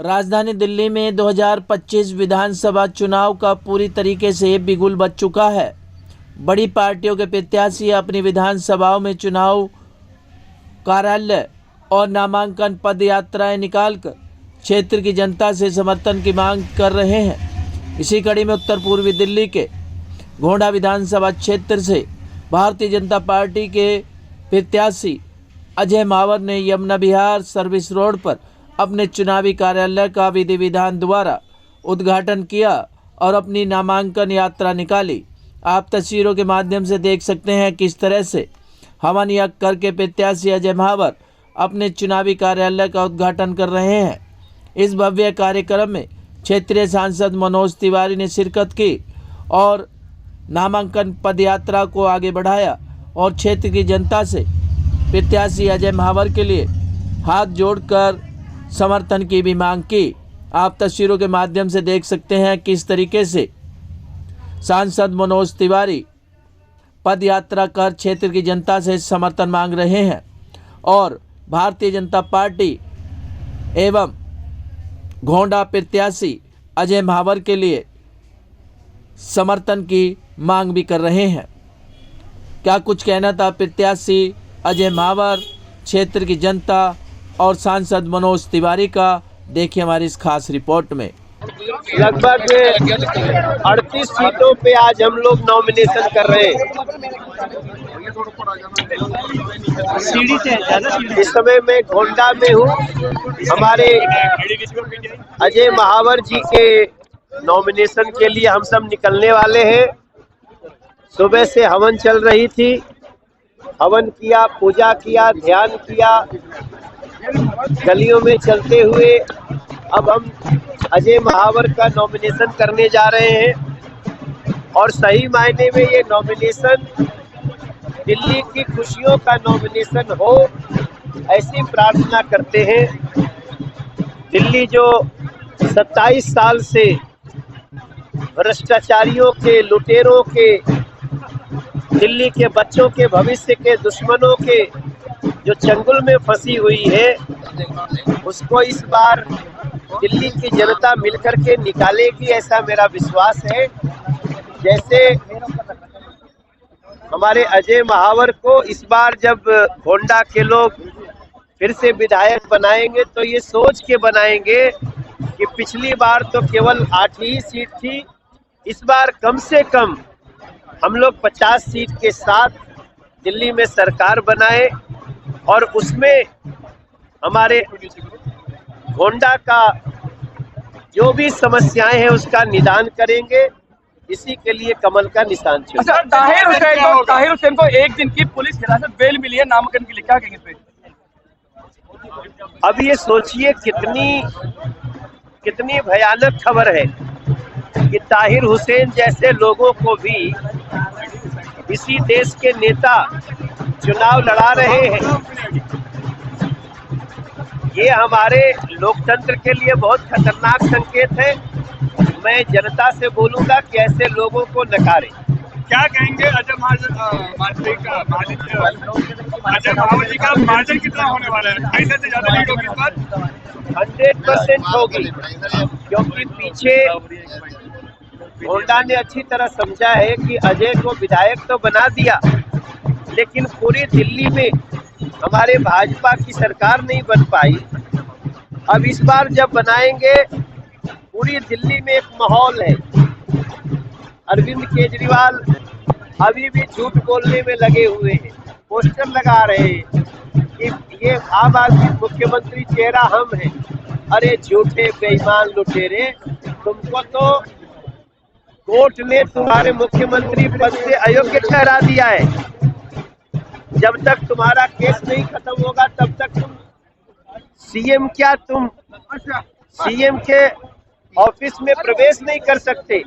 राजधानी दिल्ली में 2025 विधानसभा चुनाव का पूरी तरीके से बिगुल बज चुका है। बड़ी पार्टियों के प्रत्याशी अपनी विधानसभाओं में चुनाव कार्यालय और नामांकन पद यात्राएं निकालकर क्षेत्र की जनता से समर्थन की मांग कर रहे हैं। इसी कड़ी में उत्तर पूर्वी दिल्ली के गोंडा विधानसभा क्षेत्र से भारतीय जनता पार्टी के प्रत्याशी अजय मावर ने यमुना विहार सर्विस रोड पर अपने चुनावी कार्यालय का विधि विधान द्वारा उद्घाटन किया और अपनी नामांकन यात्रा निकाली। आप तस्वीरों के माध्यम से देख सकते हैं किस तरह से हवन यज्ञ करके प्रत्याशी अजय मावर अपने चुनावी कार्यालय का उद्घाटन कर रहे हैं। इस भव्य कार्यक्रम में क्षेत्रीय सांसद मनोज तिवारी ने शिरकत की और नामांकन पदयात्रा को आगे बढ़ाया और क्षेत्र की जनता से प्रत्याशी अजय मावर के लिए हाथ जोड़कर समर्थन की भी मांग की। आप तस्वीरों के माध्यम से देख सकते हैं किस तरीके से सांसद मनोज तिवारी पद यात्रा कर क्षेत्र की जनता से समर्थन मांग रहे हैं और भारतीय जनता पार्टी एवं गोंडा प्रत्याशी अजय मावर के लिए समर्थन की मांग भी कर रहे हैं। क्या कुछ कहना था प्रत्याशी अजय मावर, क्षेत्र की जनता और सांसद मनोज तिवारी का, देखिए हमारी इस खास रिपोर्ट में। लगभग 38 सीटों पे आज हम लोग नॉमिनेशन कर रहे हैं। इस समय मैं गोंडा में हूँ। हमारे अजय महावर जी के नॉमिनेशन के लिए हम सब निकलने वाले हैं। सुबह से हवन चल रही थी, हवन किया, पूजा किया, ध्यान किया, गलियों में चलते हुए अब हम अजय महावर का नॉमिनेशन करने जा रहे हैं। और सही मायने में ये नॉमिनेशन दिल्ली की खुशियों का नॉमिनेशन हो, ऐसी प्रार्थना करते हैं। दिल्ली जो 27 साल से भ्रष्टाचारियों के, लुटेरों के, दिल्ली के बच्चों के भविष्य के दुश्मनों के जो चंगुल में फंसी हुई है, उसको इस बार दिल्ली की जनता मिलकर के निकालेगी, ऐसा मेरा विश्वास है। जैसे हमारे अजय महावर को इस बार जब गोंडा के लोग फिर से विधायक बनाएंगे तो ये सोच के बनाएंगे कि पिछली बार तो केवल 8 ही सीट थी, इस बार कम से कम हम लोग 50 सीट के साथ दिल्ली में सरकार बनाए और उसमें हमारे गोंडा का जो भी समस्याएं हैं उसका निदान करेंगे। इसी के लिए कमल का निशान चुना। अच्छा, ताहिर हुसैन को 1 दिन की पुलिस हिरासत बेल मिली है नामांकन के लिए, क्या कहेंगे इस पे? अब ये सोचिए कितनी भयानक खबर है कि ताहिर हुसैन जैसे लोगों को भी इसी देश के नेता चुनाव लड़ा रहे हैं। ये हमारे लोकतंत्र के लिए बहुत खतरनाक संकेत है। मैं जनता से बोलूंगा कि ऐसे लोगों को नकारे। क्या कहेंगे अजय महावर जी का मार्जिन कितना होने वाला है? 2.5 से ज्यादा लीड होगी इस बार? 100% होगी, क्योंकि पीछे गोंडा ने अच्छी तरह समझा है कि अजय को विधायक तो बना दिया, लेकिन पूरी दिल्ली में हमारे भाजपा की सरकार नहीं बन पाई। अब इस बार जब बनाएंगे, पूरी दिल्ली में एक माहौल है। अरविंद केजरीवाल अभी भी झूठ बोलने में लगे हुए हैं, पोस्टर लगा रहे हैं कि ये आम आदमी मुख्यमंत्री चेहरा हम हैं। अरे झूठे बेईमान लुटेरे, तुमको तो कोर्ट ने तुम्हारे मुख्यमंत्री पद से अयोग्य ठहरा दिया है। जब तक तुम्हारा केस नहीं खत्म होगा तब तक तुम सीएम क्या, तुम सीएम के ऑफिस में प्रवेश नहीं कर सकते।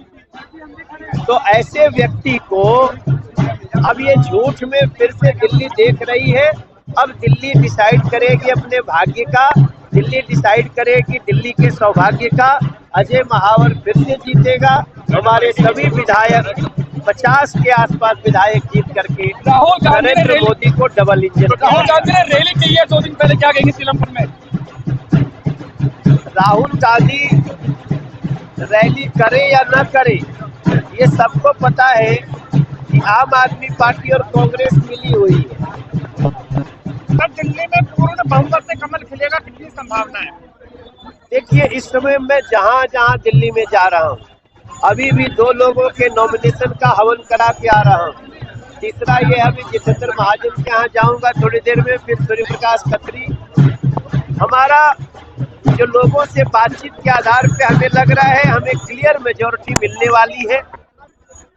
तो ऐसे व्यक्ति को अब ये झूठ में फिर से दिल्ली देख रही है। अब दिल्ली डिसाइड करेगी अपने भाग्य का, दिल्ली डिसाइड करेगी दिल्ली के सौभाग्य का। अजय महावर फिर से जीतेगा। हमारे सभी विधायक 50 के आसपास विधायक जीत करके नरेंद्र मोदी को डबल इंजन। राहुल गांधी ने रैली की है 2 दिन पहले, क्या कहेंगे सीलमपुर में? राहुल गांधी रैली करे या न करे, ये सबको पता है कि आम आदमी पार्टी और कांग्रेस मिली हुई है। तब दिल्ली में पूर्ण बहुमत से कमल खिलेगा, कितनी संभावना है? देखिए, इस समय मैं जहां जहां दिल्ली में जा रहा हूं, अभी भी 2 लोगों के नॉमिनेशन का हवन करा के आ रहा हूं। तीसरा ये अभी जितेंद्र महाजन के यहाँ जाऊंगा थोड़ी देर में, फिर सूर्य प्रकाश खत्री। हमारा जो लोगों से बातचीत के आधार पे हमें लग रहा है हमें क्लियर मेजोरिटी मिलने वाली है,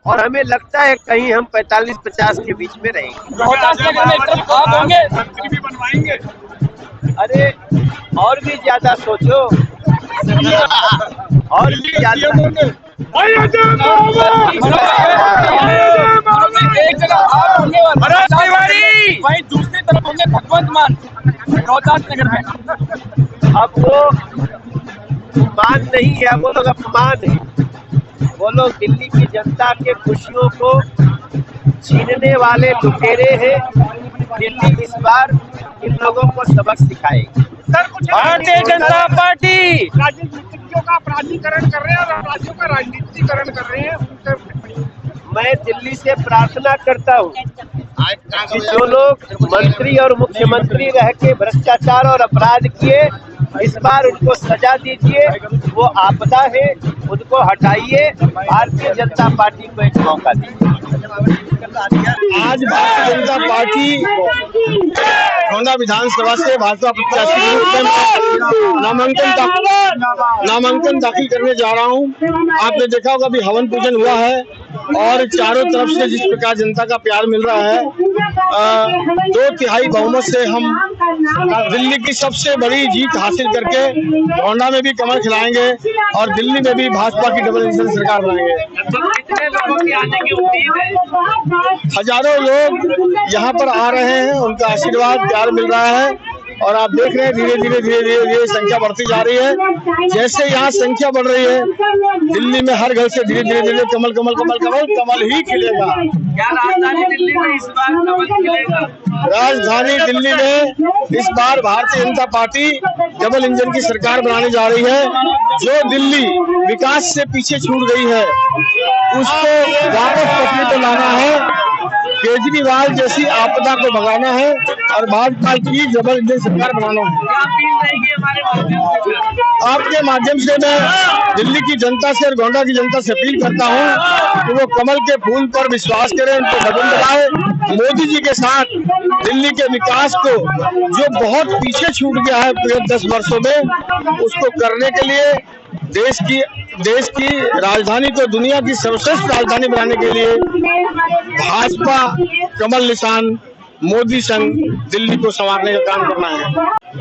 और हमें लगता है कहीं हम 45-50 के बीच में रहेंगे। रोहतास नगर में एक तरफ आप होंगे, मंत्री भी बनवाएंगे। अरे और भी ज्यादा सोचो, और भी ज्यादा। एक जगह आप होंगे वहीं दूसरी तरफ होंगे भगवंत मान रोहतास नगर में। अब वो मान नहीं है, वो लोग अपमान है। वो लोग दिल्ली की जनता के खुशियों को छीनने वाले लुटेरे हैं। दिल्ली इस बार इन लोगों को सबक सिखाएगी। सर, कुछ भारतीय जनता पार्टी राजनीतिज्ञों का अपराधीकरण कर रहे हैं और राज्यों का राजनीतिकरण कर रहे हैं। मैं दिल्ली से प्रार्थना करता हूँ कि जो लोग मंत्री और मुख्यमंत्री रह के भ्रष्टाचार और अपराध किए, इस बार उनको सजा दीजिए। वो आपदा है, उनको हटाइए। भारतीय जनता पार्टी को एक मौका दीजिए। आज भारतीय जनता पार्टी गोंडा विधानसभा से भाजपा प्रत्याशी के रूप में नामांकन दाखिल करने जा रहा हूं। आपने देखा होगा अभी हवन पूजन हुआ है और चारों तरफ से जिस प्रकार जनता का प्यार मिल रहा है, 2/3 बहुमत से हम दिल्ली की सबसे बड़ी जीत हासिल करके गोंडा में भी कमल खिलाएंगे और दिल्ली में भी भाजपा की डबल इंजन सरकार बनाएंगे। कितने लोगों की आने की उम्मीद है? हजारों लोग यहाँ पर आ रहे हैं, उनका आशीर्वाद प्यार मिल रहा है और आप देख रहे हैं धीरे धीरे संख्या बढ़ती जा रही है। जैसे यहाँ संख्या बढ़ रही है, दिल्ली में हर घर से धीरे धीरे कमल कमल कमल कमल कमल ही खिलेगा। क्या राजधानी दिल्ली में इस बार कमल खिलेगा? राजधानी दिल्ली में इस बार Bharatiya Janata party double engine की सरकार बनाने जा रही है। जो दिल्ली विकास से पीछे छूट गई है उसको वापस पटरी पर लाना है, केजरीवाल जैसी आपदा को भगाना है और भाजपा की डबल इंजन सरकार बनाना है। आपके माध्यम से मैं दिल्ली की जनता से और गोंडा की जनता से अपील करता हूं कि वो कमल के फूल पर विश्वास करें, उनको बटन दबाए। मोदी जी के साथ दिल्ली के विकास को जो बहुत पीछे छूट गया है पिछले 10 वर्षों में, उसको करने के लिए देश की राजधानी को दुनिया की सर्वश्रेष्ठ राजधानी बनाने के लिए भाजपा कमल निशान मोदी संग दिल्ली को संवारने का काम करना है।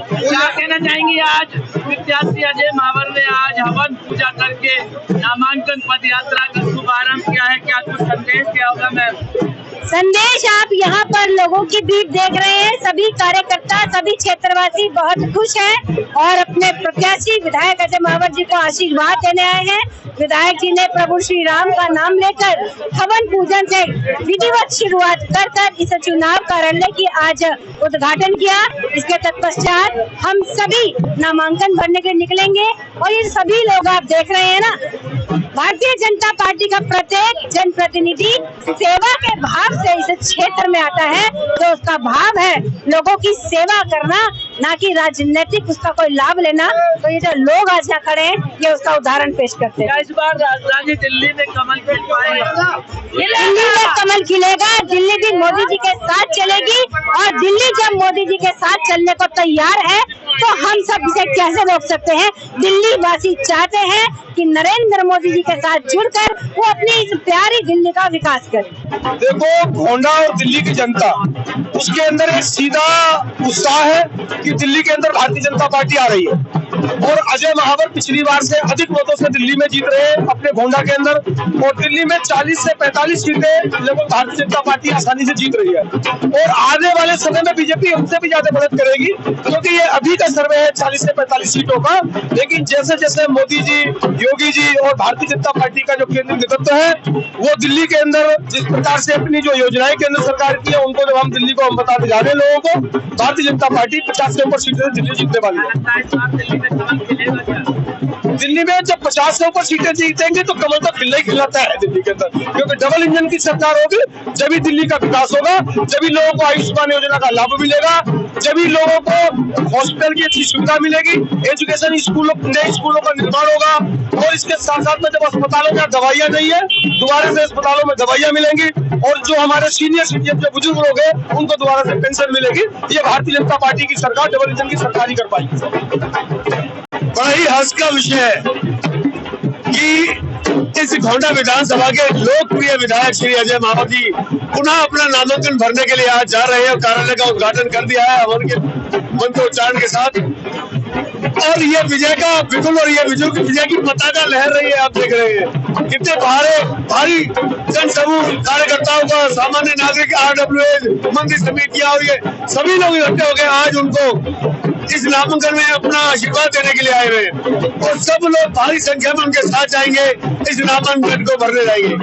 क्या कहना चाहेंगे? आज प्रत्याशी अजय मावर ने आज हवन पूजा करके नामांकन पद यात्रा का शुभारंभ किया है, क्या कुछ संदेश क्या होगा मैम? संदेश आप यहाँ पर लोगों की भीड़ देख रहे हैं। सभी कार्यकर्ता, सभी क्षेत्रवासी बहुत खुश हैं और अपने प्रत्याशी विधायक अजय मावर जी को आशीर्वाद देने आए हैं। विधायक जी ने प्रभु श्री राम का नाम लेकर हवन पूजन से विधिवत शुरुआत कर इस चुनाव कार्यालय की आज उद्घाटन किया। इसके तत्पश्चात हम सभी नामांकन भरने के निकलेंगे और ये सभी लोग आप देख रहे हैं ना, भारतीय जनता पार्टी का प्रत्येक जनप्रतिनिधि सेवा के भाव से इस क्षेत्र में आता है। तो उसका भाव है लोगों की सेवा करना, ना कि राजनीतिक उसका कोई लाभ लेना। तो ये जो लोग आज यहाँ खड़े हैं, ये उसका उदाहरण पेश करते हैं। इस बार राजधानी दिल्ली में कमल खिल पाएगा? दिल्ली में कमल खिलेगा। दिल्ली भी मोदी जी के साथ चलेगी और दिल्ली जब मोदी जी के साथ चलने को तैयार है तो हम सब इसे कैसे रोक सकते हैं। दिल्ली वासी चाहते हैं कि नरेंद्र मोदी जी के साथ जुड़कर वो अपनी इस प्यारी दिल्ली का विकास करें। देखो, गोंडा और दिल्ली की जनता, उसके अंदर एक सीधा उत्साह है कि दिल्ली के अंदर भारतीय जनता पार्टी आ रही है और अजय महावर पिछली बार से अधिक वोटों से दिल्ली में जीत रहे हैं अपने गोंडा के अंदर, और दिल्ली में 40 से 45 सीटें लगभग भारतीय जनता पार्टी आसानी से जीत रही है। और आने वाले समय में बीजेपी हमसे भी ज्यादा मदद करेगी, क्योंकि ये अभी का सर्वे है 40 से 45 सीटों का। लेकिन जैसे जैसे मोदी जी, योगी जी और भारतीय जनता पार्टी का जो केंद्रीय नेतृत्व है, वो दिल्ली के अंदर जिस प्रकार से अपनी जो योजनाएं केंद्र सरकार की है, उनको जब हम दिल्ली को हम बताते जा रहे हैं लोगों को, भारतीय जनता पार्टी 50 से ऊपर सीटें दिल्ली जीतने वाली है। कमल खिलेगा क्या? दिल्ली में जब 50 से ऊपर सीटें जीतेंगे तो कमल तो खिलना ही खिलाता है दिल्ली के अंदर, क्योंकि डबल इंजन की सरकार होगी, जब ही दिल्ली का विकास होगा, जब ही लोगों को आयुष्मान योजना का लाभ मिलेगा, जब ही लोगों को हॉस्पिटल की अच्छी सुविधा मिलेगी, एजुकेशन स्कूलों, नए स्कूलों का निर्माण होगा, और इसके साथ साथ में जब अस्पतालों में दवाइयां नहीं है, दोबारा से अस्पतालों में दवाइयां मिलेंगी, और जो हमारे सीनियर सिटीजन जो बुजुर्ग लोग हैं उनको दोबारा से पेंशन मिलेगी। ये भारतीय जनता पार्टी की सरकार डबल इंजन की सरकार ही कर पाएगी। बड़ा ही हर्ष का विषय है कि इस गोंडा विधानसभा के लोकप्रिय विधायक श्री अजय मावर जी पुनः अपना नामांकन भरने के लिए आज जा रहे हैं और कार्यालय का उद्घाटन कर दिया है हवन के मंत्रोच्चारण के साथ। और ये विजय का बिल्कुल, और ये विजय की पताका लहर रही है। आप देख रहे हैं कितने भारी जनसमूह, कार्यकर्ताओं का, सामान्य नागरिक, RWA, मंत्री समितियां, और ये सभी लोग इकट्ठे हो गए आज उनको इस नामांकन में अपना आशीर्वाद देने के लिए आए हुए हैं, और सब लोग भारी संख्या में उनके साथ जाएंगे, इस नामांकन को भरने जाएंगे।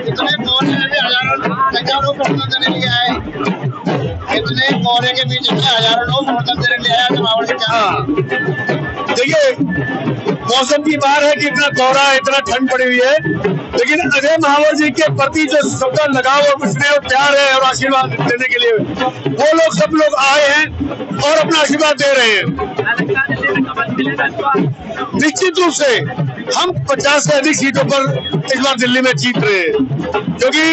इतने कोहरे के बीच में हजारों लोग समर्थन देने के लिए आए माहौल के। देखिए, मौसम की बात है कि इतना कोहरा है, इतना ठंड पड़ी हुई है, लेकिन अजय महावर जी के प्रति जो सबका लगाव और स्नेह और प्यार है और आशीर्वाद देने के लिए वो लोग सब लोग आए हैं और अपना आशीर्वाद दे रहे हैं। निश्चित रूप से हम 50 से अधिक सीटों पर इस बार दिल्ली में जीत रहे हैं, क्योंकि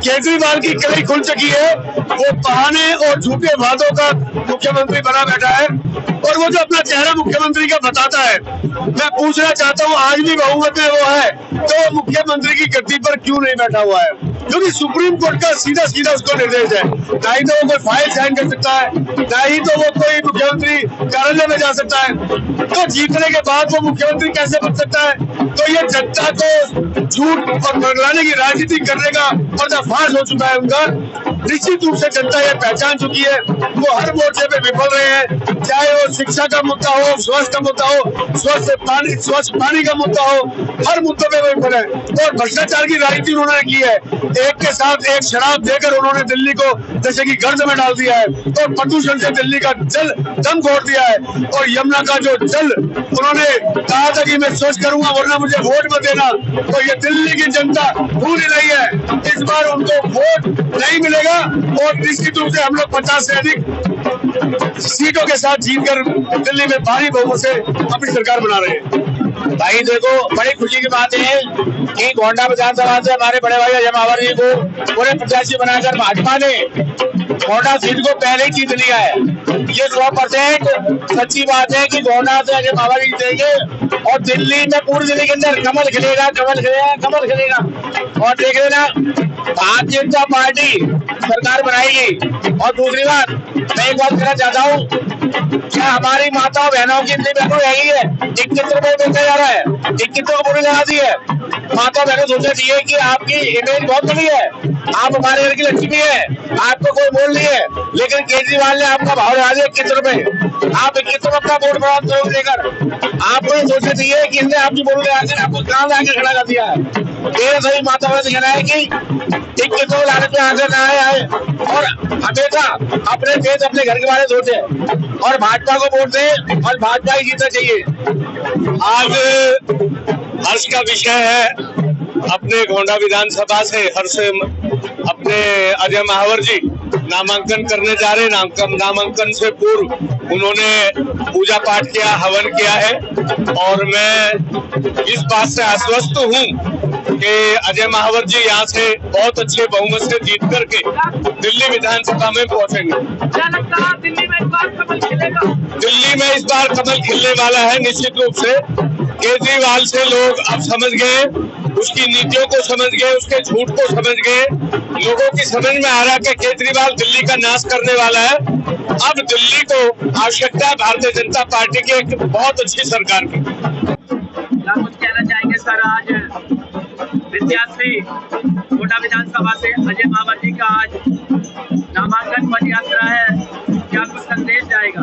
केजरीवाल की कड़ी खुल चुकी है। वो बहाने और झूठे वादों का मुख्यमंत्री बना बैठा है, और वो जो अपना चेहरा मुख्यमंत्री का बताता है, मैं पूछना चाहता हूँ आज भी बहुमत में वो है तो मुख्यमंत्री की गद्दी पर क्यों नहीं बैठा हुआ है? क्योंकि सुप्रीम कोर्ट का सीधा उसको निर्देश है, ना ही तो वो कोई फाइल साइन कर सकता है, ना ही तो वो कोई मुख्यमंत्री कार्यालय में जा सकता है। तो जीतने के बाद वो मुख्यमंत्री कैसे बन सकता है? तो ये जनता को झूठ और बदलाने की राजनीति करने का पर्दाफाश हो चुका है उनका। निश्चित रूप से जनता ये पहचान चुकी है। वो हर मोर्चे पे विफल रहे हैं, चाहे वो शिक्षा का मुद्दा हो, स्वास्थ्य का मुद्दा हो, स्वच्छ पानी का मुद्दा हो, हर मुद्दों पे वो विफल है। और भ्रष्टाचार की राजनीति उन्होंने की है, एक के साथ एक शराब देकर उन्होंने दिल्ली को जैसे कि गर्द में डाल दिया है, और प्रदूषण से दिल्ली का जल दम घोट दिया है, और यमुना का जो जल उन्होंने कहा था कि मैं स्वच्छ करूंगा वरना मुझे वोट मत देना, तो ये दिल्ली की जनता भूल रही है। इस बार उनको वोट नहीं मिलेगा, और निश्चित रूप से हम लोग 50 से अधिक सीटों के साथ जीतकर दिल्ली में भारी बहुमत से अपनी सरकार बना रहे हैं। भाई देखो, बड़ी खुशी की बात है कि गोंडा विधानसभा से हमारे बड़े भाई अजय मावर जी को पूरे प्रत्याशी बनाकर भाजपा ने गोंडा सीट को पहले ही जीत लिया है। ये 100% सच्ची बात है कि गोंडा से अजय मावर जी जीतेंगे, और दिल्ली में, पूरी दिल्ली के अंदर कमल खिलेगा, कमल खिलेगा, कमल खिलेगा। और देख लेना, भारतीय जनता पार्टी सरकार बनाएगी। और दूसरी बात, मैं एक बात कहना चाहता हूँ, क्या हमारी माता बहनों की इतनी बेहतर रहेगी है? 21 रुपए बेचा जा रहा है, 21 को पूरी लगा दी है। माता बहनों सोचना चाहिए कि आपकी इमेज बहुत बड़ी है, आप हमारे घर की लक्ष्मी है, आपको कोई बोल नहीं है, लेकिन केजरीवाल ने आपका भाव लगा दिया 21 रुपए। आप 21 रुपए अपना वोट बढ़ा देकर आपको ये सोचना चाहिए कि इसने आपकी वोट लगाकर आपको कहाँ लाके खड़ा कर दिया है। मेरे सभी माता बहनों से कहना है कि 21 रुपए लालच में आगे ना आए, और हमेशा अपने देश, अपने घर के बारे में सोचे, और भाजपा को वोट दे, और भाजपा ही जीतना चाहिए। आज हर्ष का विषय है, अपने गोंडा विधानसभा से हर्ष अपने अजय महावर जी नामांकन करने जा रहे। नामांकन से पूर्व उन्होंने पूजा पाठ किया, हवन किया है, और मैं इस बात से आश्वस्त हूँ कि अजय महावर जी यहाँ से बहुत अच्छे बहुमत से जीत करके दिल्ली विधानसभा में पहुंचेंगे। क्या लगता है दिल्ली में इस बार कमल खिलेगा? दिल्ली में इस बार कमल खिलने वाला है निश्चित रूप से। केजरीवाल से लोग अब समझ गए, उसकी नीतियों को समझ गए, उसके झूठ को समझ गए। लोगों की समझ में आ रहा है कि केजरीवाल दिल्ली का नाश करने वाला है। अब दिल्ली को आवश्यकता है भारतीय जनता पार्टी की एक बहुत अच्छी सरकार की। क्या कुछ कहना चाहेंगे सर? आज प्रत्याशी गोंडा विधानसभा से अजय मावर जी का आज नामांकन पद यात्रा है, क्या कुछ संदेश जाएगा?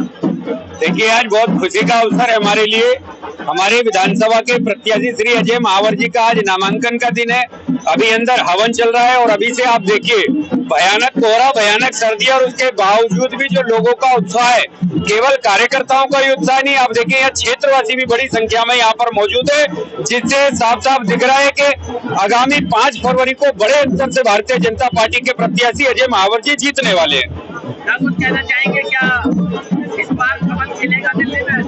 देखिए, आज बहुत खुशी का अवसर है हमारे लिए। हमारे विधानसभा के प्रत्याशी श्री अजय महावर जी का आज नामांकन का दिन है। अभी अंदर हवन चल रहा है, और अभी से आप देखिए भयानक कोहरा, भयानक सर्दी और उसके बावजूद भी जो लोगों का उत्साह है, केवल कार्यकर्ताओं का ही उत्साह नहीं, आप देखिए यहाँ क्षेत्रवासी भी बड़ी संख्या में यहाँ पर मौजूद है, जिससे साफ साफ दिख रहा है कि आगामी 5 फरवरी को बड़े अंतर से भारतीय जनता पार्टी के प्रत्याशी अजय महावर जी जीतने वाले हैं। क्या कुछ कहना चाहेंगे, क्या इस बार कमल खिलेगा दिल्ली में?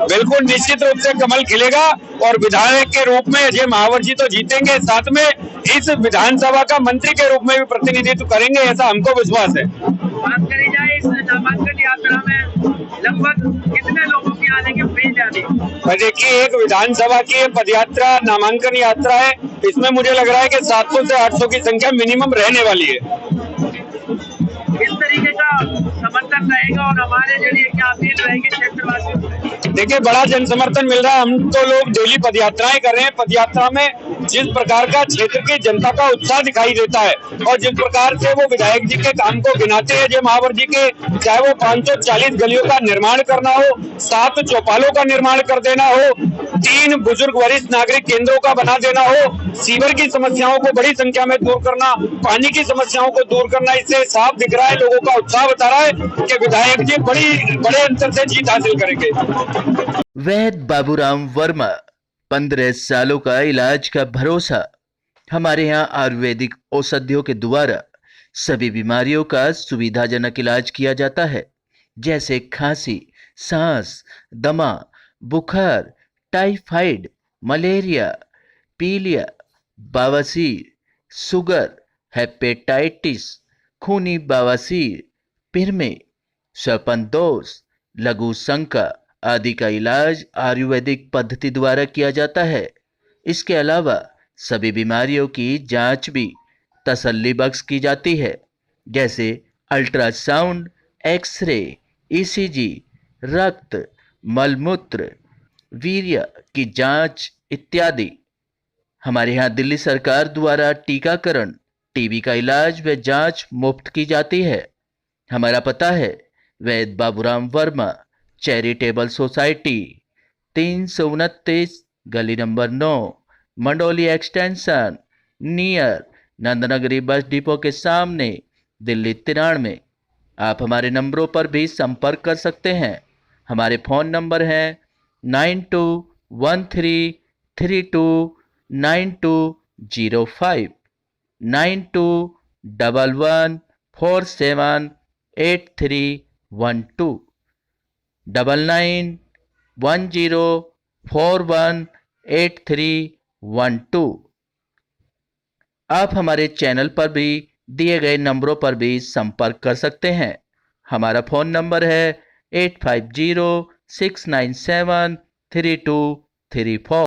बिल्कुल निश्चित रूप से कमल खिलेगा और विधायक के रूप में अजय महावर जी तो जीतेंगे, साथ में इस विधानसभा का मंत्री के रूप में भी प्रतिनिधित्व करेंगे, ऐसा हमको विश्वास है। बात करी जाए इस नामांकन यात्रा में लगभग कितने लोगों की आने की उम्मीद है अभी? देखिए, एक विधानसभा की पदयात्रा नामांकन यात्रा है, इसमें मुझे लग रहा है कि 700 से 800 की संख्या मिनिमम रहने वाली है। इस तरीके का समर्थन रहेगा और हमारे जरिए क्या अपील रहेगी क्षेत्रवासियों से? देखिए, बड़ा जन समर्थन मिल रहा है, हम तो लोग डेली पदयात्राएं कर रहे हैं। पदयात्रा में जिस प्रकार का क्षेत्र की जनता का उत्साह दिखाई देता है और जिस प्रकार से वो विधायक जी के काम को गिनाते हैं अजय महावर जी के, चाहे वो 540 गलियों का निर्माण करना हो, 7 चौपालों का निर्माण कर देना हो, 3 बुजुर्ग वरिष्ठ नागरिक केंद्रों का बना देना हो, सीवर की समस्याओं को बड़ी संख्या में दूर करना, पानी की समस्याओं को दूर करना, इससे साफ दिख रहा है, लोगों का उत्साह बता रहा है कि विधायक जी बड़े अंतर से जीत हासिल करेंगे। वैद बाबूराम वर्मा, 15 सालों का इलाज का भरोसा। हमारे यहाँ आयुर्वेदिक औषधियों के द्वारा सभी बीमारियों का सुविधाजनक इलाज किया जाता है, जैसे खांसी, सांस, दमा, बुखार, टाइफाइड, मलेरिया, पीलिया, बवासीर, शुगर, हेपेटाइटिस, खूनी बवासीर, पिरमे, श्वपनदोष, लघु शंका आदि का इलाज आयुर्वेदिक पद्धति द्वारा किया जाता है। इसके अलावा सभी बीमारियों की जांच भी तसल्ली बख्श की जाती है, जैसे अल्ट्रासाउंड, एक्सरे, ईसीजी, रक्त, मलमूत्र, वीर्य की जांच इत्यादि। हमारे यहाँ दिल्ली सरकार द्वारा टीकाकरण, टीबी का इलाज व जांच मुफ्त की जाती है। हमारा पता है वैद बाबूराम वर्मा चैरिटेबल सोसाइटी, 329 गली number 9, Mandoli extension, near Nand Nagri bus depot के सामने, दिल्ली 93। आप हमारे नंबरों पर भी संपर्क कर सकते हैं। हमारे फ़ोन नंबर हैं 9213329205, 9211478312, 9910418312। आप हमारे चैनल पर भी दिए गए नंबरों पर भी संपर्क कर सकते हैं। हमारा फ़ोन नंबर है 8506973234।